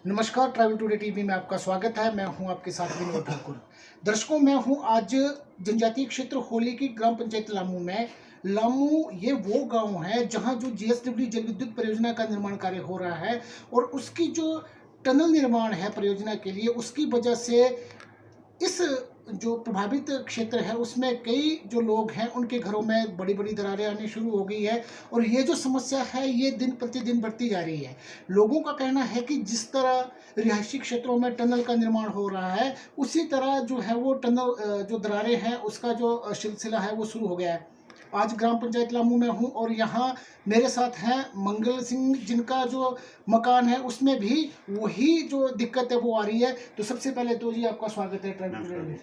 नमस्कार, travel today TV में आपका स्वागत है। मैं हूं आपके साथ विनोद ठाकुर। दर्शकों, मैं हूं आज जनजातीय क्षेत्र होली की ग्राम पंचायत लामू में। लामू ये वो गांव है जहां जो जीएसडब्ल्यू जल विद्युत परियोजना का निर्माण कार्य हो रहा है और उसकी जो टनल निर्माण है परियोजना के लिए, उसकी वजह से इस जो प्रभावित क्षेत्र है उसमें कई जो लोग हैं उनके घरों में बड़ी बड़ी दरारें आनी शुरू हो गई है और ये जो समस्या है ये दिन प्रतिदिन बढ़ती जा रही है। लोगों का कहना है कि जिस तरह रिहायशी क्षेत्रों में टनल का निर्माण हो रहा है उसी तरह जो है वो टनल जो दरारें हैं उसका जो सिलसिला है वो शुरू हो गया है। आज ग्राम पंचायत लामू में हूँ और यहाँ मेरे साथ हैं मंगल सिंह, जिनका जो मकान है उसमें भी वही जो दिक्कत है वो आ रही है। तो सबसे पहले तो जी आपका स्वागत है ट्रैवल में।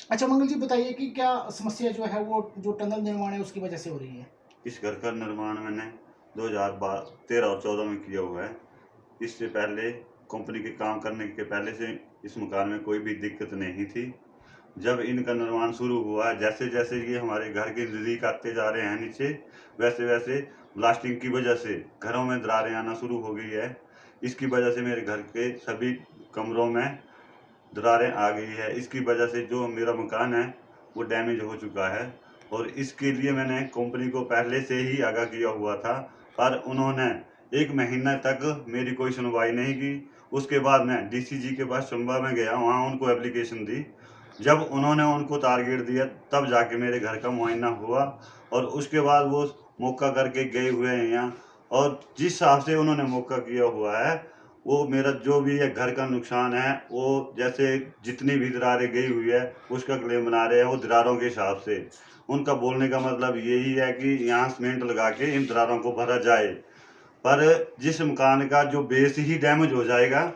अच्छा मंगल जी, बताइए कि क्या समस्या जो है वो जो टनल निर्माण है उसकी वजह से हो रही है? इस घर का निर्माण मैंने 2013 और 14 में किया हुआ है। इससे पहले कंपनी के काम करने के पहले से इस मकान में कोई भी दिक्कत नहीं थी। जब इनका निर्माण शुरू हुआ, जैसे जैसे ये हमारे घर के नज़दीक आते जा रहे हैं नीचे, वैसे वैसे ब्लास्टिंग की वजह से घरों में दरारें आना शुरू हो गई है। इसकी वजह से मेरे घर के सभी कमरों में दरारें आ गई है। इसकी वजह से जो मेरा मकान है वो डैमेज हो चुका है और इसके लिए मैंने कंपनी को पहले से ही आगाह किया हुआ था, पर उन्होंने 1 महीने तक मेरी कोई सुनवाई नहीं की। उसके बाद मैं डीसीजी के पास चंबा में गया, वहाँ उनको एप्लीकेशन दी। जब उन्होंने उनको टारगेट दिया तब जाके मेरे घर का मुआयना हुआ और उसके बाद वो मौका करके गए हुए हैं यहाँ, और जिस हिसाब से उन्होंने मौका किया हुआ है वो मेरा जो भी ये घर का नुकसान है वो जैसे जितनी भी दरारें गई हुई है उसका क्लेम बना रहे हैं वो दरारों के हिसाब से। उनका बोलने का मतलब यही है कि यहाँ सीमेंट लगा के इन दरारों को भरा जाए, पर जिस मकान का जो बेस ही डैमेज हो जाएगा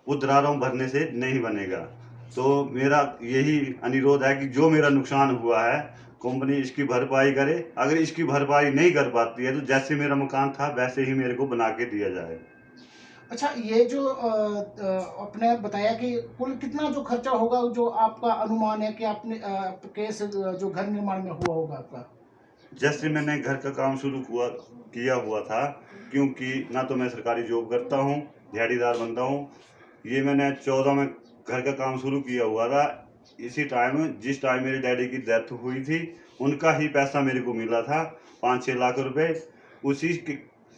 वो दरारों भरने से नहीं बनेगा। तो मेरा यही अनुरोध है कि जो मेरा नुकसान हुआ है कंपनी इसकी भरपाई करे। अगर इसकी भरपाई नहीं कर पाती है तो जैसे मेरा मकान था वैसे ही मेरे को बना के दिया जाए। अच्छा, ये जो आपने बताया कि कुल कितना जो खर्चा होगा, जो आपका अनुमान है कि आपने केस जो घर निर्माण में हुआ होगा आपका? जैसे मैंने घर का काम शुरू किया हुआ था, क्योंकि ना तो मैं सरकारी जॉब करता हूँ, दिहाड़ीदार बंदा हूँ। ये मैंने 14 में घर का काम शुरू किया हुआ था। इसी टाइम जिस टाइम मेरे डैडी की डेथ हुई थी उनका ही पैसा मेरे को मिला था, 5-6 लाख रुपए। उसी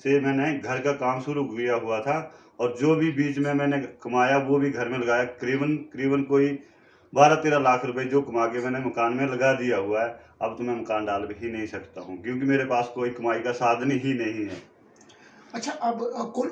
से मैंने घर का काम शुरू किया हुआ था और जो भी बीच में मैंने कमाया वो भी घर में लगाया। करीबन कोई 12-13 लाख रुपए जो कमा के मैंने मकान में लगा दिया हुआ है। अब तो मैं मकान डाल ही नहीं सकता हूँ क्योंकि मेरे पास कोई कमाई का साधन ही नहीं है। अच्छा, अब कुल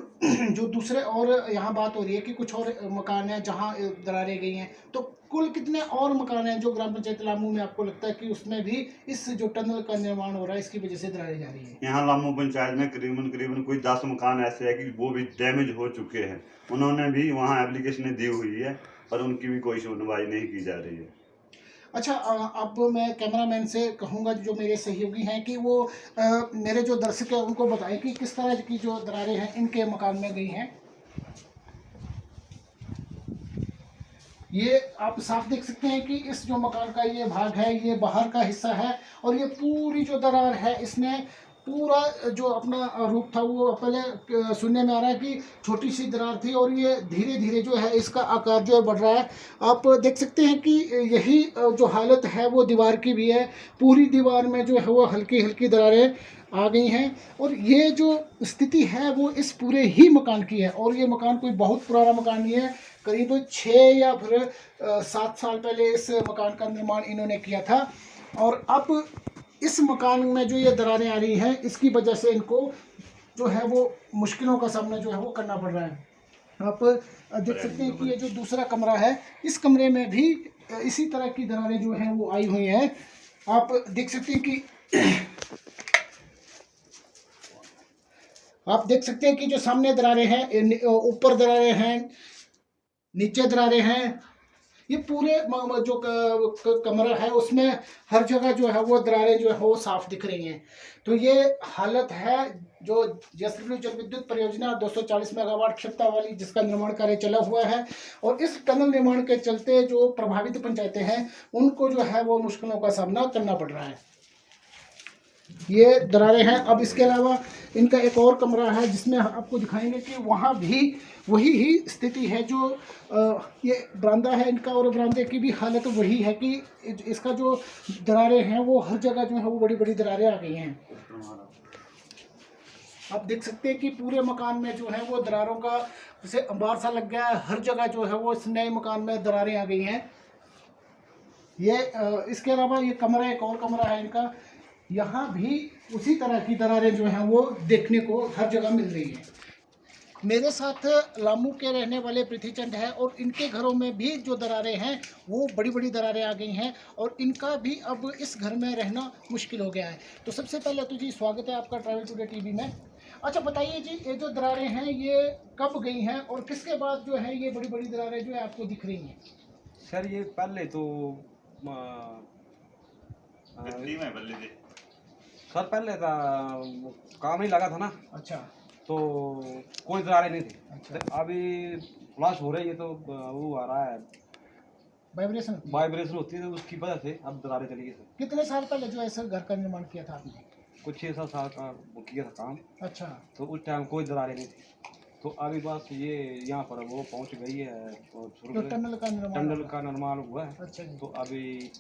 जो दूसरे और यहाँ बात हो रही है कि कुछ और मकान हैं जहाँ दरारें गई हैं, तो कुल कितने और मकान हैं जो ग्राम पंचायत लामू में आपको लगता है कि उसमें भी इस जो टनल का निर्माण हो रहा है इसकी वजह से दरारें जा रही है? यहाँ लामू पंचायत में करीबन कोई 10 मकान ऐसे है कि वो भी डैमेज हो चुके हैं। उन्होंने भी वहाँ एप्लीकेशन दी हुई है पर उनकी भी कोई सुनवाई नहीं की जा रही है। अच्छा, अब मैं कैमरामैन से कहूँगा जो मेरे सहयोगी हैं कि वो मेरे जो दर्शक हैं उनको बताएं कि किस तरह की जो दरारें हैं इनके मकान में गई हैं। ये आप साफ देख सकते हैं कि इस जो मकान का ये भाग है ये बाहर का हिस्सा है और ये पूरी जो दरार है इसने पूरा जो अपना रूप था वो पहले सुनने में आ रहा है कि छोटी सी दरार थी और ये धीरे धीरे जो है इसका आकार जो है बढ़ रहा है। आप देख सकते हैं कि यही जो हालत है वो दीवार की भी है। पूरी दीवार में जो है वो हल्की हल्की दरारें आ गई हैं और ये जो स्थिति है वो इस पूरे ही मकान की है। और ये मकान कोई बहुत पुराना मकान नहीं है, करीब 6 या फिर 7 साल पहले इस मकान का निर्माण इन्होंने किया था। और अब इस मकान में जो ये दरारें आ रही हैं इसकी वजह से इनको जो है वो मुश्किलों का सामना जो है वो करना पड़ रहा है। आप देख सकते हैं कि ये जो दूसरा कमरा है इस कमरे में भी इसी तरह की दरारें जो हैं वो आई हुई हैं। आप देख सकते हैं कि आप देख सकते हैं कि जो सामने दरारें हैं, ऊपर दरारें हैं, नीचे दरारें हैं। ये पूरे जो कमरा है उसमें हर जगह जो है वो दरारें जो है वो साफ दिख रही हैं। तो ये हालत है जो जीएसडब्ल्यू जल विद्युत परियोजना 240 मेगावाट क्षमता वाली जिसका निर्माण कार्य चला हुआ है और इस टनल निर्माण के चलते जो प्रभावित पंचायतें हैं उनको जो है वो मुश्किलों का सामना करना पड़ रहा है। ये दरारें हैं। अब इसके अलावा इनका एक और कमरा है जिसमें आपको दिखाएंगे कि वहाँ भी वही ही स्थिति है। जो ये बरामदा है इनका, और बरामदे की भी हालत वही है कि इसका जो दरारें हैं वो हर जगह जो है वो बड़ी बड़ी दरारें आ गई हैं। आप देख सकते हैं कि पूरे मकान में जो है वो दरारों का जैसे अंबार सा लग गया है। हर जगह जो है वो इस नए मकान में दरारें आ गई हैं। ये इसके अलावा ये कमरा, एक और कमरा है इनका, यहाँ भी उसी तरह की दरारें जो हैं वो देखने को हर जगह मिल रही है। मेरे साथ लामू के रहने वाले पृथ्वीचंद है, और इनके घरों में भी जो दरारें हैं वो बड़ी बड़ी दरारें आ गई हैं, और इनका भी अब इस घर में रहना मुश्किल हो गया है। तो सबसे पहले तो जी स्वागत है आपका ट्रैवल टुडे टीवी में। अच्छा बताइए जी, ये जो दरारें हैं ये कब गई हैं और किसके बाद जो है ये बड़ी बड़ी दरारें जो है आपको दिख रही हैं? सर ये पहले तो सर पहले का काम नहीं लगा था ना। अच्छा। तो कोई दरारें नहीं थी। अच्छा। तो अभी फ्लश हो रही है तो वो आ रहा है, वाइब्रेशन होती है, तो उसकी वजह से अब दरारें चली गई। सर कितने साल पहले जो ऐसा घर का निर्माण किया था आपने? कुछ 6-7 साल का वो किया था काम। अच्छा। तो उस टाइम कोई दरारें नहीं थी। तो अभी बस ये यहाँ पर वो पहुँच गई है तो टनल का निर्माण हुआ है। अच्छा जी। तो अभी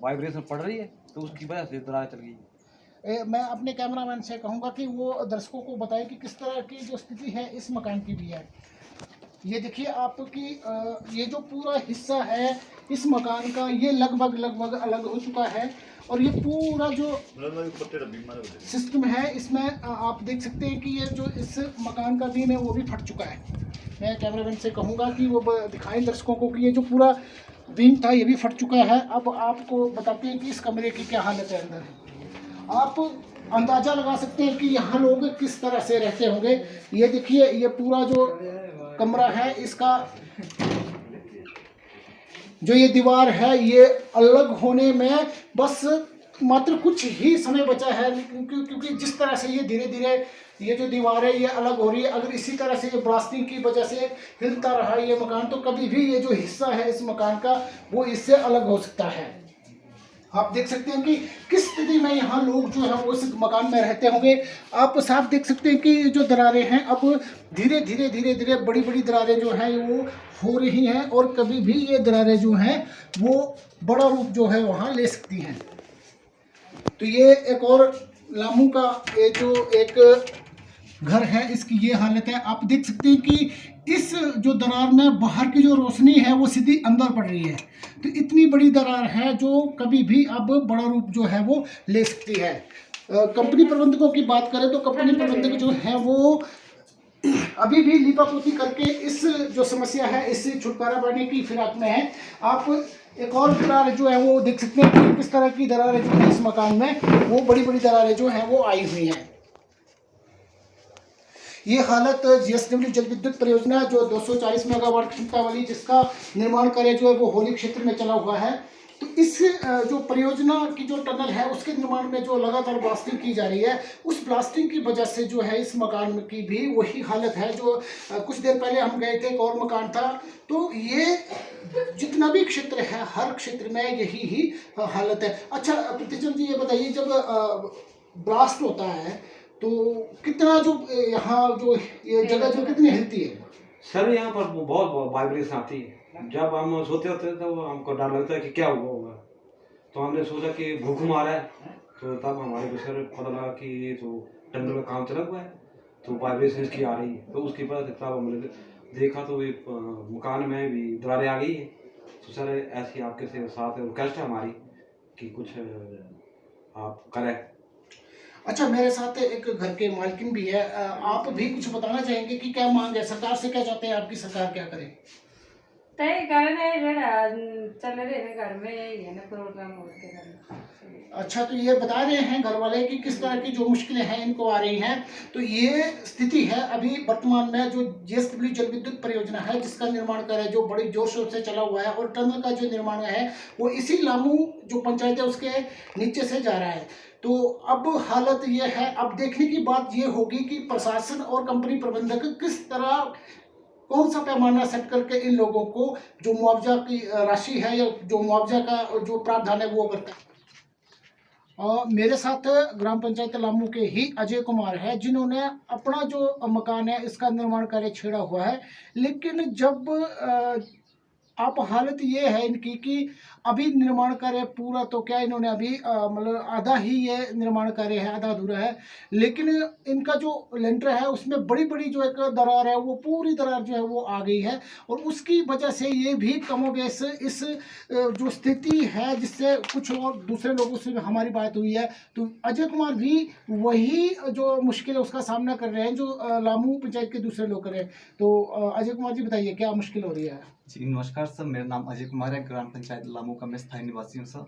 वाइब्रेशन पड़ रही है तो उसकी वजह से दरारें चल गई। मैं अपने कैमरामैन से कहूँगा कि वो दर्शकों को बताए कि किस तरह की जो स्थिति है इस मकान की भी है। ये देखिए आपकी ये जो पूरा हिस्सा है इस मकान का, ये लगभग अलग हो चुका है, और ये पूरा जो सिस्टम है इसमें आप देख सकते हैं कि ये जो इस मकान का बीम है वो भी फट चुका है। मैं कैमरामैन से कहूँगा कि वो दिखाएं दर्शकों को कि ये जो पूरा बीम था ये भी फट चुका है। अब आपको बताते हैं कि इस कमरे की क्या हालत है अंदर। आप अंदाज़ा लगा सकते हैं कि यहाँ लोग किस तरह से रहते होंगे। ये देखिए ये पूरा जो कमरा है इसका जो ये दीवार है ये अलग होने में बस मात्र कुछ ही समय बचा है, क्योंकि जिस तरह से ये धीरे धीरे ये जो दीवार है ये अलग हो रही है। अगर इसी तरह से ये ब्लास्टिंग की वजह से हिलता रहा ये मकान तो कभी भी ये जो हिस्सा है इस मकान का वो इससे अलग हो सकता है। आप देख सकते हैं कि किस स्थिति में यहाँ लोग जो है वो इस मकान में रहते होंगे। आप साफ देख सकते हैं कि जो दरारें हैं अब धीरे धीरे बड़ी बड़ी दरारें जो हैं वो हो रही हैं, और कभी भी ये दरारें जो हैं वो बड़ा रूप जो है वहाँ ले सकती हैं। तो ये एक और लामू का ये जो एक घर है इसकी ये हालत है। आप देख सकते हैं कि इस जो दरार में बाहर की जो रोशनी है वो सीधी अंदर पड़ रही है। तो इतनी बड़ी दरार है जो कभी भी अब बड़ा रूप जो है वो ले सकती है। कंपनी प्रबंधकों की बात करें तो कंपनी प्रबंधक जो है वो अभी भी लीपापोती करके इस जो समस्या है इससे छुटकारा पाने की फिराक में है। आप एक और दरार जो है वो देख सकते हैं कि किस तरह की दरारें जो है इस मकान में वो बड़ी बड़ी दरारें जो हैं वो आई हुई हैं। ये हालत जीएसडब्ल्यू जल विद्युत परियोजना जो 240 मेगावाट क्षमता वाली जिसका निर्माण कार्य जो है वो होली क्षेत्र में चला हुआ है। तो इस जो परियोजना की जो टनल है उसके निर्माण में जो लगातार ब्लास्टिंग की जा रही है उस ब्लास्टिंग की वजह से जो है इस मकान की भी वही हालत है जो कुछ देर पहले हम गए थे। एक और मकान था। तो ये जितना भी क्षेत्र है हर क्षेत्र में यही ही हालत है। अच्छा पृथ्वीचंद जी ये बताइए, जब ब्लास्ट होता है तो कितना जो यहाँ जो ये जगह जो कितनी हिलती है? सर यहाँ पर बहुत वाइब्रेशन आती है। जब हम सोते होते हैं तो हमको डर लगता है कि क्या हुआ होगा। तो हमने सोचा कि भूकंप आ रहा है। तो तब हमारे को सर पता लगा कि ये जो टनल का काम चला हुआ है तो वाइब्रेशन इसकी आ रही है। तो उसकी वजह से तब हमने देखा तो ये मकान में भी दरारें आ गई है। तो सर ऐसी आपके साथ रिक्वेस्ट है हमारी कि कुछ आप करें। अच्छा मेरे साथ एक घर के मालकिन भी है, आप भी कुछ बताना चाहेंगे कि क्या मांग है, सरकार से क्या चाहते हैं, आपकी सरकार क्या करे? तय करने जरा चल रहे हैं घर में यही है ना प्रोग्राम होते करना। अच्छा तो ये बता रहे हैं घर वाले कि किस तरह की जो मुश्किलें हैं इनको आ रही हैं। तो ये स्थिति है अभी वर्तमान में जो जीएसडब्ल्यू जल विद्युत परियोजना है जिसका निर्माण कार्य जो बड़ी जोर शोर से चला हुआ है, और टनल का जो निर्माण है वो इसी लामू जो पंचायत है उसके नीचे से जा रहा है। तो अब हालत ये है, अब देखने की बात ये होगी कि प्रशासन और कंपनी प्रबंधक किस तरह कौन सा पैमाना सेट करके इन लोगों को जो मुआवजा की राशि है या जो मुआवजा का जो प्रावधान है वो करता है। मेरे साथ ग्राम पंचायत लामू के ही अजय कुमार है, जिन्होंने अपना जो मकान है इसका निर्माण कार्य छेड़ा हुआ है। लेकिन जब आप हालत ये है इनकी कि अभी निर्माण कार्य पूरा तो क्या, इन्होंने अभी मतलब आधा ही ये निर्माण कार्य है, आधा अधूरा है। लेकिन इनका जो लेंटर है उसमें बड़ी बड़ी जो एक दरार है, वो पूरी दरार जो है वो आ गई है। और उसकी वजह से ये भी कमोबेश इस जो स्थिति है, जिससे कुछ और दूसरे लोगों से हमारी बात हुई है, तो अजय कुमार भी वही जो मुश्किल है उसका सामना कर रहे हैं जो लामू पंचायत के दूसरे लोग कर रहे हैं। तो अजय कुमार जी बताइए क्या मुश्किल हो रही है? जी नमस्कार सर, मेरा नाम अजय कुमार है, ग्राम पंचायत लामू का मैं स्थायी निवासी हूँ सर।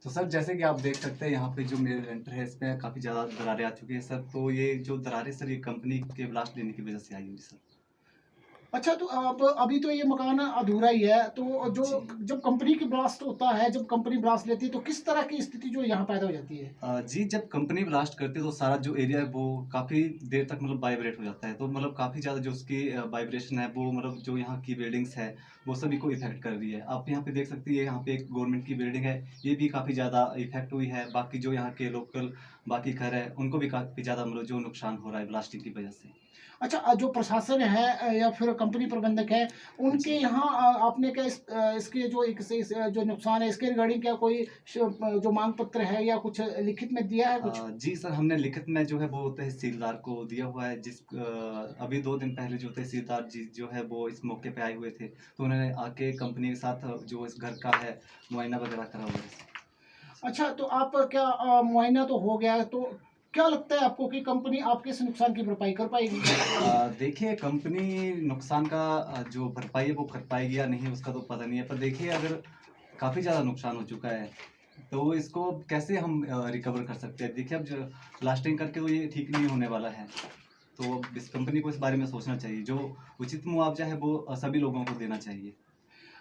तो सर जैसे कि आप देख सकते हैं यहाँ पे जो मेरे लेंटर है इसमें काफ़ी ज़्यादा दरारें आ चुकी है सर। तो ये जो दरारें सर ये कंपनी के ब्लास्ट लेने की वजह से आई हुई सर। अच्छा, तो आप अभी तो ये मकान अधूरा ही है, तो जो जब कंपनी की ब्लास्ट होता है, जब कंपनी ब्लास्ट लेती है तो किस तरह की स्थिति जो यहाँ पैदा हो जाती है? जी जब कंपनी ब्लास्ट करती है तो सारा जो एरिया है वो काफ़ी देर तक मतलब वाइब्रेट हो जाता है। तो मतलब काफ़ी ज़्यादा जो उसकी वाइब्रेशन है वो मतलब जो यहाँ की बिल्डिंग्स है वो सभी को इफेक्ट कर रही है। आप यहाँ पे देख सकते हैं यहाँ पे एक गवर्नमेंट की बिल्डिंग है, ये भी काफ़ी ज़्यादा इफेक्ट हुई है। बाकी जो यहाँ के लोकल बाकी घर है उनको भी काफ़ी ज़्यादा मतलब जो नुकसान हो रहा है ब्लास्टिंग की वजह से। अच्छा, जो प्रशासन है या फिर कंपनी प्रबंधक है, उनके यहाँ आपने क्या इसके जो जो नुकसान है इसके रिगार्डिंग क्या कोई जो मांग पत्र है या कुछ लिखित में दिया है कुछ? जी सर, हमने लिखित में जो है वो तहसीलदार को दिया हुआ है। अभी 2 दिन पहले जो तहसीलदार जी जो है वो इस मौके पे आए हुए थे, तो उन्होंने आके कंपनी के साथ जो इस घर का है मुआयना वगैरह करा हुआ है। अच्छा, तो आप क्या मुआयना तो हो गया है, तो क्या लगता है आपको कि कंपनी आपके इस नुकसान की भरपाई कर पाएगी? देखिए कंपनी नुकसान का जो भरपाई है वो कर पाएगी या नहीं उसका तो पता नहीं है, पर देखिए अगर काफ़ी ज़्यादा नुकसान हो चुका है तो इसको कैसे हम रिकवर कर सकते हैं। देखिए अब जो ब्लास्टिंग करके तो ये ठीक नहीं होने वाला है, तो अब इस कंपनी को इस बारे में सोचना चाहिए। जो उचित मुआवजा है वो सभी लोगों को देना चाहिए।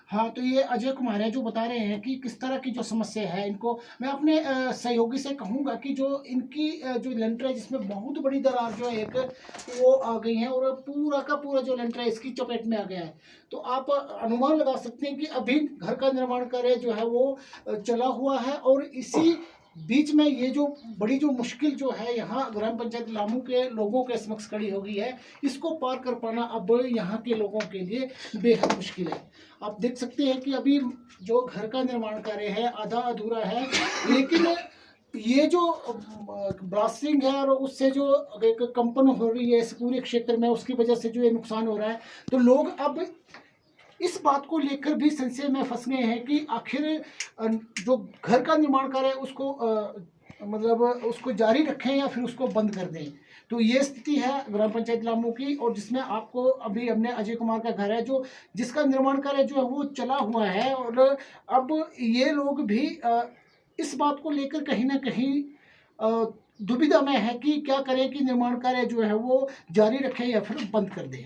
हाँ, तो ये अजय कुमार है जो बता रहे हैं कि किस तरह की जो समस्या है इनको। मैं अपने सहयोगी से कहूँगा कि जो इनकी जो लेंटर है जिसमें बहुत बड़ी दरार जो है एक वो आ गई है और पूरा का पूरा जो लेंटर है इसकी चपेट में आ गया है। तो आप अनुमान लगा सकते हैं कि अभी घर का निर्माण कार्य जो है वो चला हुआ है, और इसी बीच में ये जो बड़ी जो मुश्किल जो है यहाँ ग्राम पंचायत लामू के लोगों के समक्ष खड़ी हो गई है, इसको पार कर पाना अब यहाँ के लोगों के लिए बेहद मुश्किल है। आप देख सकते हैं कि अभी जो घर का निर्माण कार्य है आधा अधूरा है, लेकिन ये जो ब्लास्टिंग है और उससे जो एक कंपन हो रही है इस पूरे क्षेत्र में, उसकी वजह से जो ये नुकसान हो रहा है, तो लोग अब इस बात को लेकर भी संशय में फंस गए हैं कि आखिर जो घर का निर्माण कार्य है उसको मतलब उसको जारी रखें या फिर उसको बंद कर दें। तो ये स्थिति है ग्राम पंचायत लामू की, और जिसमें आपको अभी हमने अजय कुमार का घर है जो जिसका निर्माण कार्य जो है वो चला हुआ है, और अब ये लोग भी इस बात को लेकर कहीं ना कहीं दुविधा में है कि क्या करें कि निर्माण कार्य जो है वो जारी रखें या फिर बंद कर दें।